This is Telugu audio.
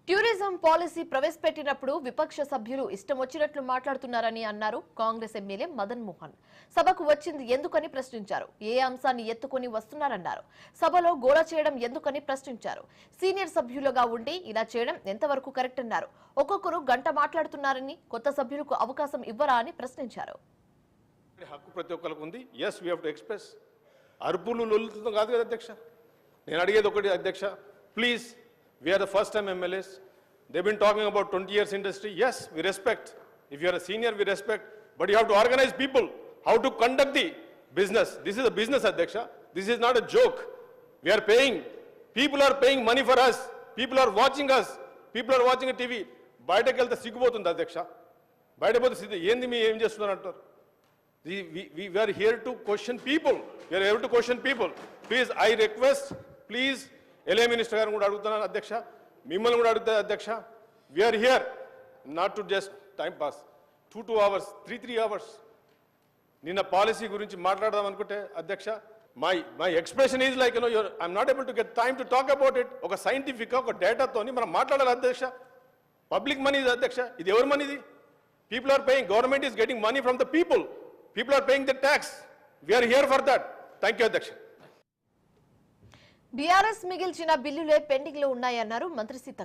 టూరిజం పాలసీ ప్రవేశపెట్టినప్పుడు విపక్ష సభ్యులు ఇష్టం వచ్చినట్లు మాట్లాడుతున్నారని అన్నారు కాంగ్రెస్ ఎమ్మెల్యే మదన్ మోహన్. సభకు వచ్చింది ఎందుకని ప్రశ్నించారు. ఏ అంశాన్ని ఎత్తుకొని వస్తున్నారన్నారు. సభలో గోల చేయడం ఎందుకని ప్రశ్నించారు. సీనియర్ సభ్యులుగా ఉండి ఇలా చేయడం ఎంతవరకు కరెక్ట్ అన్నారు. ఒక్కొక్కరు గంట మాట్లాడుతున్నారని కొత్త సభ్యులకు అవకాశం ఇవ్వరా అని ప్రశ్నించారు. హక్కు ప్రతి ఒక్కరికి ఉంది. yes we have to express. అర్పులు లొల్లుతుందో కాదు కదా అధ్యక్ష. నేను అడిగేది ఒకటి అధ్యక్ష, please, we are the first time MLAs. They've been talking about 20 years industry. Yes, we respect. If you are a senior, we respect. But you have to organize people, how to conduct the business. This is a business, Adhyaksha. This is not a joke. We are paying. People are paying money for us. People are watching us. People are watching a TV. బయటకు వెళ్తే సిగ్గుపోతుంది అధ్యక్ష. బయట పోతే సిద్ధి ఏంది మీ ఏం చేస్తున్నారు అంటారు. We are here to question people. We are here to question people. Please, I request, please, LA Minister గారు కూడా అడుగుతున్నాను అధ్యక్ష, మిమ్మల్ని కూడా అడుగుతా అధ్యక్ష. We are here not to just time pass. 2 hours, 3 hours. నిన్న పాలసీ గురించి మాట్లాడదాం అనుకుంటే అధ్యక్ష, my expression is like, I'm not able to get time to talk about it. ఒక సైంటిఫిక్ ఒక డేటాతోని మనం మాట్లాడాలి అధ్యక్ష. పబ్లిక్ మనీ ఇది అధ్యక్ష. ఇది ఎవరి మనీ ఇది? People are paying. Government is getting money from the people. People are paying the tax. We are here for that. Thank you, Adhyaksha. BRS మిగిల్చిన బిల్లులే పెండింగ్ లో ఉన్నాయన్నారు మంత్రి సీతక్క.